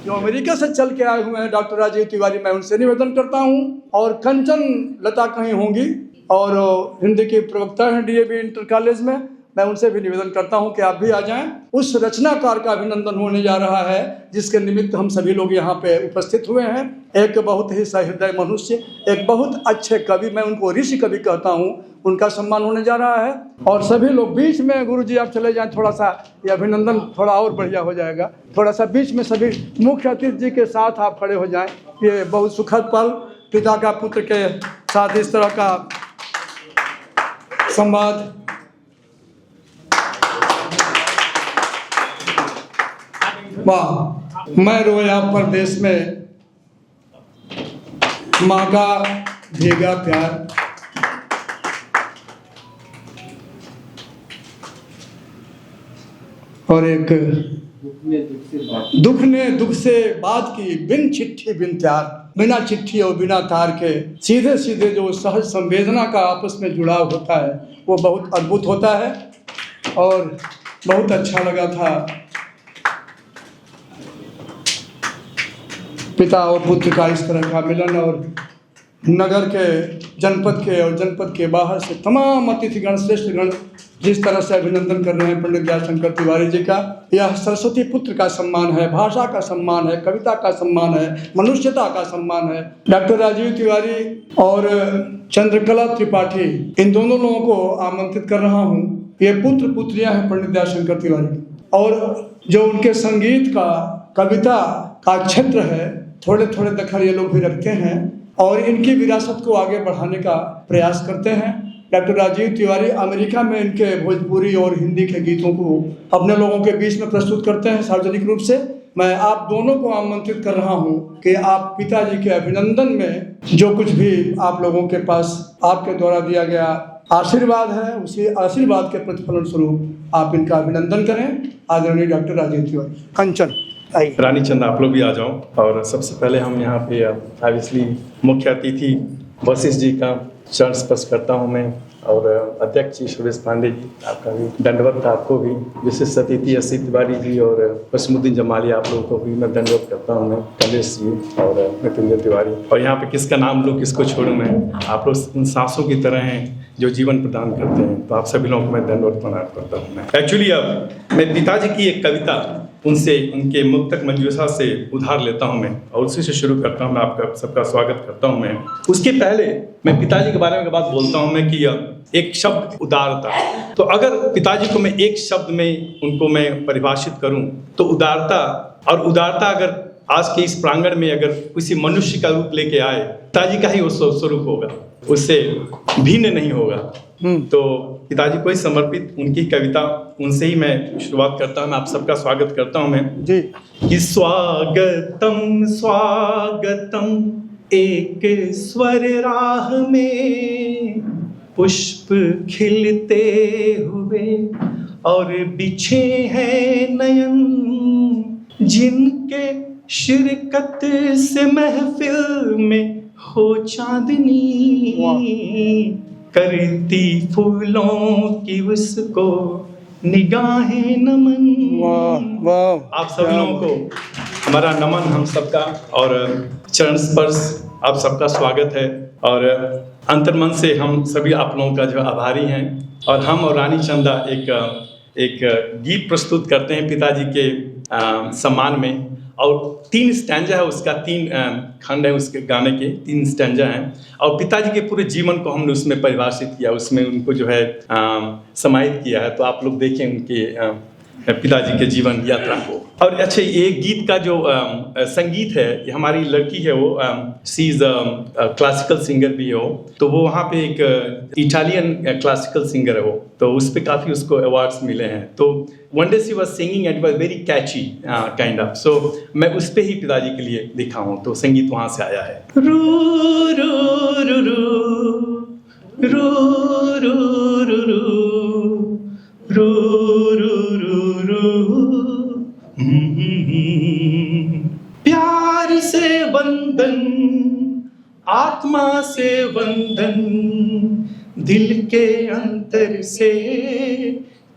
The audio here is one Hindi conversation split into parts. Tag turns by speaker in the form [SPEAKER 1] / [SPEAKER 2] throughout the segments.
[SPEAKER 1] जो अमेरिका से चल के आए हुए हैं डॉक्टर राजीव तिवारी, मैं उनसे निवेदन करता हूं, और कंचन लता कहीं होंगी और हिंदी की प्रवक्ता हैं डीएवी इंटर कॉलेज में, मैं उनसे भी निवेदन करता हूं कि आप भी आ जाएं। उस रचनाकार का अभिनंदन होने जा रहा है जिसके निमित्त हम सभी लोग यहाँ पे उपस्थित हुए हैं। एक बहुत ही सहृदय मनुष्य, एक बहुत अच्छे कवि, मैं उनको ऋषि कवि कहता हूँ, उनका सम्मान होने जा रहा है। और सभी लोग बीच में, गुरुजी आप चले जाएं, थोड़ा सा ये अभिनंदन थोड़ा और बढ़िया हो जाएगा। थोड़ा सा बीच में सभी मुख्य अतिथि जी के साथ आप खड़े हो जाएं। ये बहुत सुखद पल, पिता का पुत्र के साथ इस तरह का संवाद। वाह, मैं रोया परदेश में, माँ का भीगा प्यार, और एक दुख ने दुख से बात की, बिन चिट्ठी बिन त्यार, बिना चिट्ठी और बिना तार के सीधे सीधे जो सहज संवेदना का आपस में जुड़ाव होता है वो बहुत अद्भुत होता है। और बहुत अच्छा लगा था पिता और पुत्र का इस तरह का मिलन, और नगर के, जनपद के और जनपद के बाहर से तमाम अतिथिगण, श्रेष्ठगण जिस तरह से अभिनंदन कर रहे हैं पंडित दयाशंकर तिवारी जी का। यह सरस्वती पुत्र का सम्मान है, भाषा का सम्मान है, कविता का सम्मान है, मनुष्यता का सम्मान है। डॉक्टर राजीव तिवारी और चंद्रकला त्रिपाठी, इन दोनों लोगों को आमंत्रित कर रहा हूँ। ये पुत्र पुत्रियां हैं पंडित दयाशंकर तिवारी, और जो उनके संगीत का, कविता का क्षेत्र है, थोड़े थोड़े दखल ये लोग भी रखते हैं और इनकी विरासत को आगे बढ़ाने का प्रयास करते हैं। डॉक्टर राजीव तिवारी अमेरिका में इनके भोजपुरी और हिंदी के गीतों को अपने लोगों के बीच में प्रस्तुत करते हैं सार्वजनिक रूप से। मैं आप दोनों को आमंत्रित कर रहा हूं कि आप पिताजी के अभिनंदन में जो कुछ भी आप लोगों के पास आपके द्वारा दिया गया आशीर्वाद है, उसी आशीर्वाद के प्रतिफलन स्वरूप आप इनका अभिनंदन करें। आदरणीय डॉक्टर राजीव तिवारी। कंचन आइए।
[SPEAKER 2] रानी चंद आप लोग भी आ जाओ। और सबसे पहले हम यहाँ पे ऑब्वियसली मुख्य अतिथि वशिष्ठ जी का चरण स्पर्श करता हूँ मैं, और अध्यक्ष जी सुरेश पांडे जी, आपका भी दंडवत, आपको भी विशिष्ट अतिथि असित तिवारी जी और वसीमुद्दीन जमाली, आप लोगों को भी मैं दंडवत करता हूँ मैं, कलेश जी और मृत्युंजय तिवारी। और यहाँ पे किसका नाम लूँ किसको छोड़ूं मैं, आप लोग उन सांसों की तरह हैं जो जीवन प्रदान करते हैं, तो आप सभी लोगों को मैं दंडवत प्रणाम करता हूँ मैं। एक्चुअली अब मैं पिताजी की एक कविता उनसे, उनके मुक्तक मंजूषा से उधार लेता हूं मैं, और उसी से शुरू करता हूं मैं। आपका सबका स्वागत करता हूं मैं। उसके पहले मैं पिताजी के बारे में एक बात बोलता हूं मैं कि एक शब्द उदारता, तो अगर पिताजी को मैं एक शब्द में उनको मैं परिभाषित करूं तो उदारता, और उदारता अगर आज के इस प्रांगण में अगर किसी मनुष्य का रूप लेके आए, पिताजी का ही वो स्वरूप होगा, उससे भिन्न नहीं होगा। तो पिताजी को ही समर्पित उनकी कविता, उनसे ही मैं शुरुआत करता हूँ। मैं आप सबका स्वागत करता हूँ मैं
[SPEAKER 1] जी।
[SPEAKER 2] कि स्वागतम स्वागतम एक स्वर राह में, पुष्प खिलते हुए और बिछे हैं नयन, जिनके शिरकत से महफिल में हो चांदनी, करती फूलों की उसको निगाहें नमन।
[SPEAKER 1] वाह वाह,
[SPEAKER 2] आप सभी लोगों को हमारा नमन, हम सबका, और चरण स्पर्श आप सबका स्वागत है। और अंतर्मन से हम सभी आप लोगों का जो आभारी हैं। और हम और रानी चंदा एक गीत प्रस्तुत करते हैं पिताजी के सम्मान में, और 3 स्टैंजा है उसका, 3 खंड है उसके गाने के, 3 स्टैंजा हैं, और पिताजी के पूरे जीवन को हमने उसमें परिभाषित किया, उसमें उनको जो है समाहित किया है। तो आप लोग देखें उनके पिताजी के जीवन यात्रा को। और अच्छा, ये गीत का जो संगीत है, ये हमारी लड़की है, वो सी इज क्लासिकल सिंगर भी है वो, तो वो वहाँ पे एक इटालियन क्लासिकल सिंगर है वो, तो उस पर काफ़ी उसको अवार्ड्स मिले हैं। तो one day she was singing and was very catchy kind of, so मैं उस पर ही पिताजी के लिए लिखा हूँ, तो संगीत वहाँ से आया है। रू रू रू रू रू रू रू रू रू रू रू, प्यार से वंदन, आत्मा से वंदन, दिल के अंतर से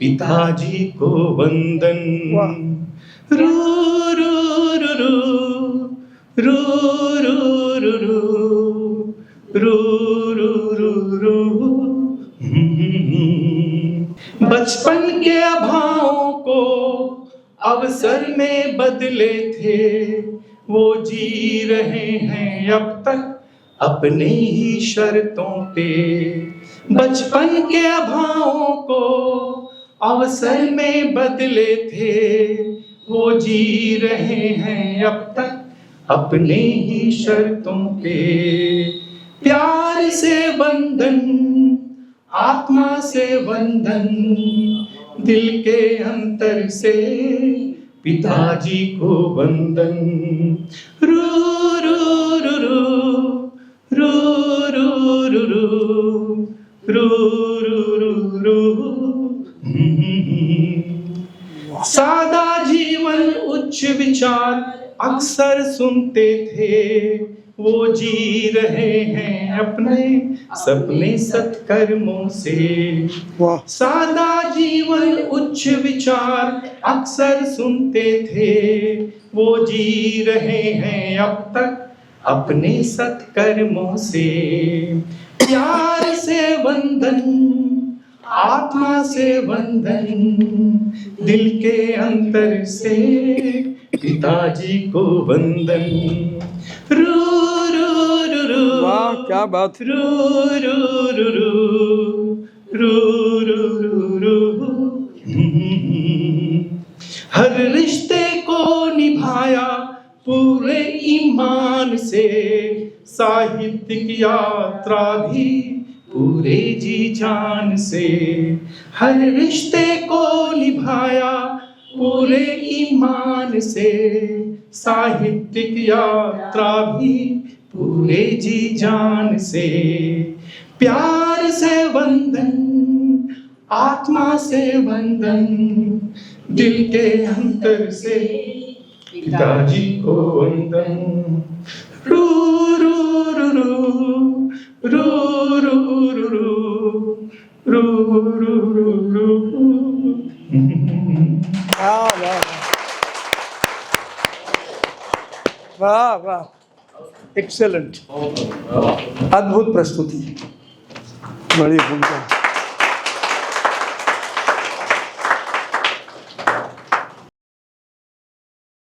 [SPEAKER 2] पिताजी को वंदन। रू रू रू रू रू रू रू रू रू रू रू रू। बचपन के अभावों को अवसर में बदले थे, वो जी रहे हैं अब तक अपने ही शर्तों पे। बचपन के अभावों को अवसर में बदले थे, वो जी रहे हैं अब तक अपने ही शर्तों पे। प्यार से वंदन, आत्मा से वंदन, दिल के अंतर से पिताजी को वंदन। रू रू रू रू रू रू रू रू रू रू रू रू। सादा जीवन उच्च विचार अक्सर सुनते थे, वो जी रहे हैं अपने सपने सत्कर्मों से।
[SPEAKER 1] वाह।
[SPEAKER 2] सादा जीवन उच्च विचार अक्सर सुनते थे, वो जी रहे हैं अब तक अपने सत्कर्मों से। प्यार से वंदन, आत्मा से वंदन, दिल के अंतर से पिताजी को वंदन। रू रू रू रू।
[SPEAKER 1] वाह, क्या बात।
[SPEAKER 2] रू रू रू रू रू रू रू रू। हर रिश्ते को निभाया पूरे ईमान से, साहित्यिक यात्रा भी पूरे जी जान से। हर रिश्ते को निभाया पूरे ईमान से, साहित्यिक यात्रा भी पूरे जी जान से। प्यार से वंदन, आत्मा से वंदन, दिल के अंतर से पिताजी को वंदन। रू रू रू रू रू रू रू रू रू रू रू।
[SPEAKER 1] वाह वाह, एक्सेलेंट, अद्भुत प्रस्तुति, बड़ी भूमिका।